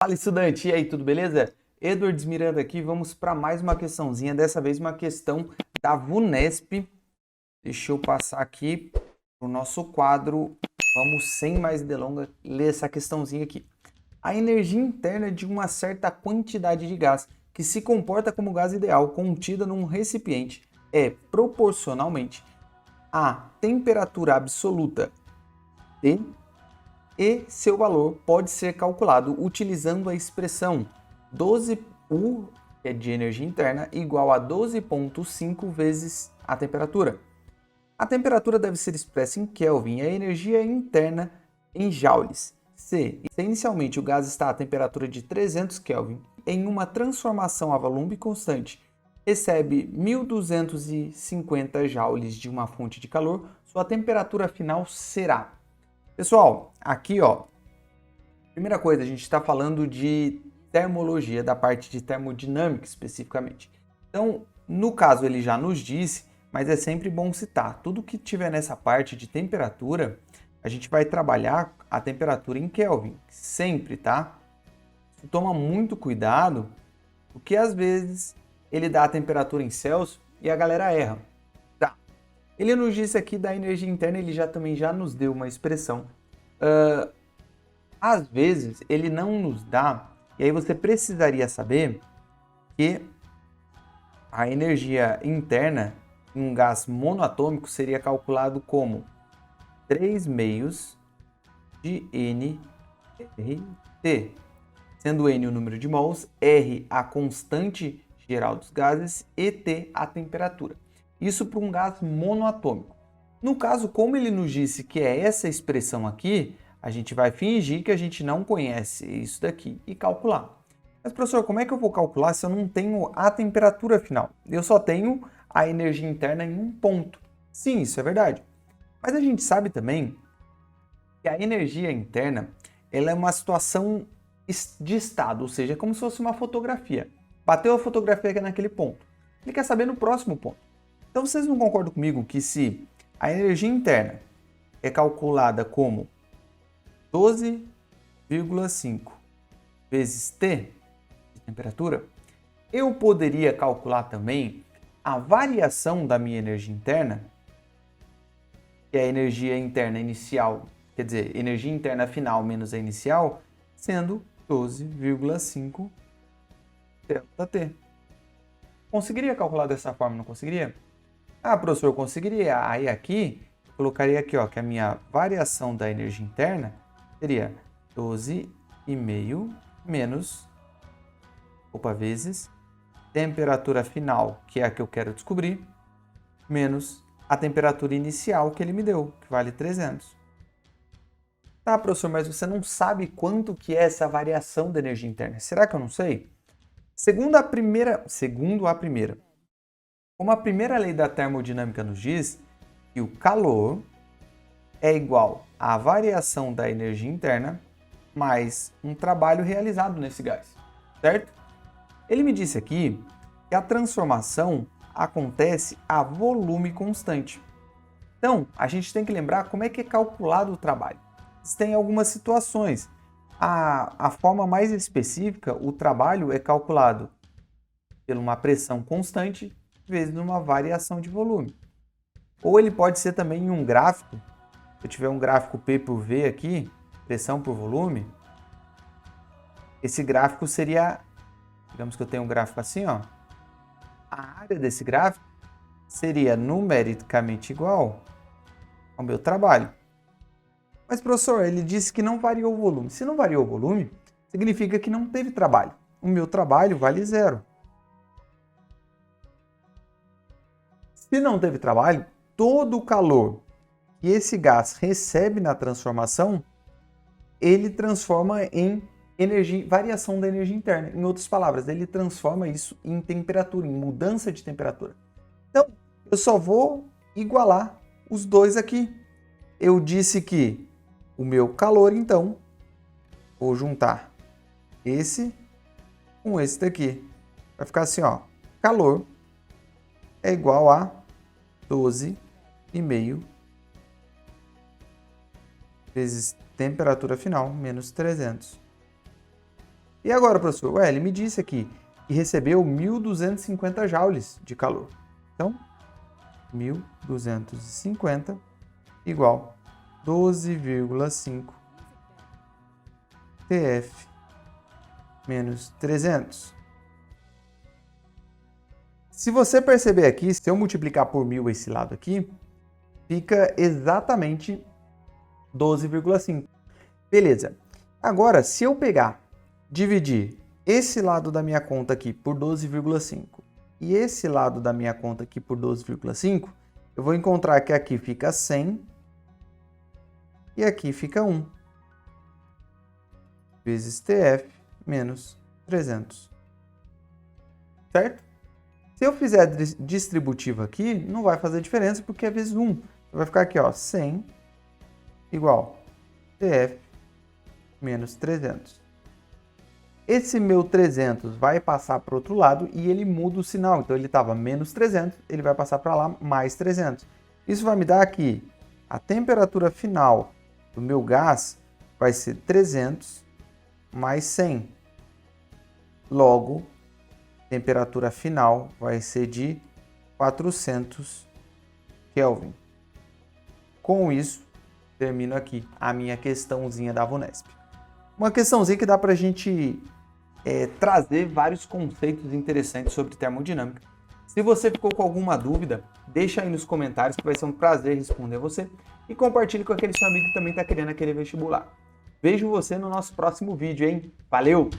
Fala, estudante! E aí, tudo beleza? Edwards Miranda aqui, vamos para mais uma questãozinha, dessa vez uma questão da VUNESP. Deixa eu passar aqui para o nosso quadro. Vamos, sem mais delongas, ler essa questãozinha aqui. A energia interna de uma certa quantidade de gás, que se comporta como gás ideal contida num recipiente, é proporcionalmente à temperatura absoluta T e seu valor pode ser calculado utilizando a expressão 12U, que é de energia interna, igual a 12,5 vezes a temperatura. A temperatura deve ser expressa em Kelvin e a energia interna em joules. Se inicialmente o gás está a temperatura de 300 Kelvin, em uma transformação a volume constante, recebe 1250 joules de uma fonte de calor, sua temperatura final será. Pessoal, aqui ó, primeira coisa, a gente está falando de termologia, da parte de termodinâmica especificamente. Então, no caso ele já nos disse, mas é sempre bom citar, tudo que tiver nessa parte de temperatura, a gente vai trabalhar a temperatura em Kelvin, sempre, tá? Toma muito cuidado, porque às vezes ele dá a temperatura em Celsius e a galera erra. Tá. Ele nos disse aqui da energia interna, ele também já nos deu uma expressão. Às vezes ele não nos dá, e aí você precisaria saber que a energia interna em um gás monoatômico seria calculado como 3 meios de nRT, sendo N o número de mols, R a constante geral dos gases e T a temperatura. Isso para um gás monoatômico. No caso, como ele nos disse que é essa expressão aqui, a gente vai fingir que a gente não conhece isso daqui e calcular. Mas, professor, como é que eu vou calcular se eu não tenho a temperatura final? Eu só tenho a energia interna em um ponto. Sim, isso é verdade. Mas a gente sabe também que a energia interna ela é uma situação de estado, ou seja, é como se fosse uma fotografia. Bateu a fotografia aqui naquele ponto. Ele quer saber no próximo ponto. Então, vocês não concordam comigo que se a energia interna é calculada como 12,5 vezes T de temperatura, eu poderia calcular também a variação da minha energia interna, que é a energia interna inicial, quer dizer, energia interna final menos a inicial, sendo 12,5 ΔT. Conseguiria calcular dessa forma, não conseguiria? Ah, professor, eu conseguiria. Aí aqui, eu colocaria aqui, ó, que a minha variação da energia interna seria 12,5 menos, vezes, temperatura final, que é a que eu quero descobrir, menos a temperatura inicial que ele me deu, que vale 300. Tá, professor, mas você não sabe quanto que é essa variação da energia interna. Será que eu não sei? Segundo a primeira, como a primeira lei da termodinâmica nos diz que o calor é igual à variação da energia interna mais um trabalho realizado nesse gás, certo? Ele me disse aqui que a transformação acontece a volume constante. Então, a gente tem que lembrar como é que é calculado o trabalho. Tem algumas situações. A forma mais específica, o trabalho é calculado por uma pressão constante vezes uma variação de volume. Ou ele pode ser também em um gráfico. Se eu tiver um gráfico P por V aqui, pressão por volume, esse gráfico seria, digamos que eu tenho um gráfico assim, ó. A área desse gráfico seria numericamente igual ao meu trabalho. Mas, professor, ele disse que não variou o volume. Se não variou o volume, significa que não teve trabalho. O meu trabalho vale 0. Se não teve trabalho, todo o calor que esse gás recebe na transformação, ele transforma em energia, variação da energia interna. Em outras palavras, ele transforma isso em temperatura, em mudança de temperatura. Então, eu só vou igualar os dois aqui. Eu disse que o meu calor, então, vou juntar esse com esse daqui. Vai ficar assim, ó. Calor é igual a 12,5 vezes temperatura final menos 300. E agora, professor? Ué, ele me disse aqui que recebeu 1.250 joules de calor. Então, 1.250 igual 12,5 TF menos 300. Se você perceber aqui, se eu multiplicar por 1.000 esse lado aqui, fica exatamente 12,5. Beleza. Agora, se eu pegar, dividir esse lado da minha conta aqui por 12,5 e esse lado da minha conta aqui por 12,5, eu vou encontrar que aqui fica 100 e aqui fica 1 vezes TF menos 300. Certo? Se eu fizer distributivo aqui, não vai fazer diferença porque é vezes 1. Vai ficar aqui, ó, 100 igual TF menos 300. Esse meu 300 vai passar para o outro lado e ele muda o sinal. Então, ele estava menos 300, ele vai passar para lá mais 300. Isso vai me dar aqui a temperatura final do meu gás vai ser 300 mais 100. Logo, a temperatura final vai ser de 400 Kelvin. Com isso, termino aqui a minha questãozinha da VUNESP. Uma questãozinha que dá para a gente trazer vários conceitos interessantes sobre termodinâmica. Se você ficou com alguma dúvida, deixa aí nos comentários que vai ser um prazer responder você e compartilhe com aquele seu amigo que também está querendo aquele vestibular. Vejo você no nosso próximo vídeo, hein? Valeu!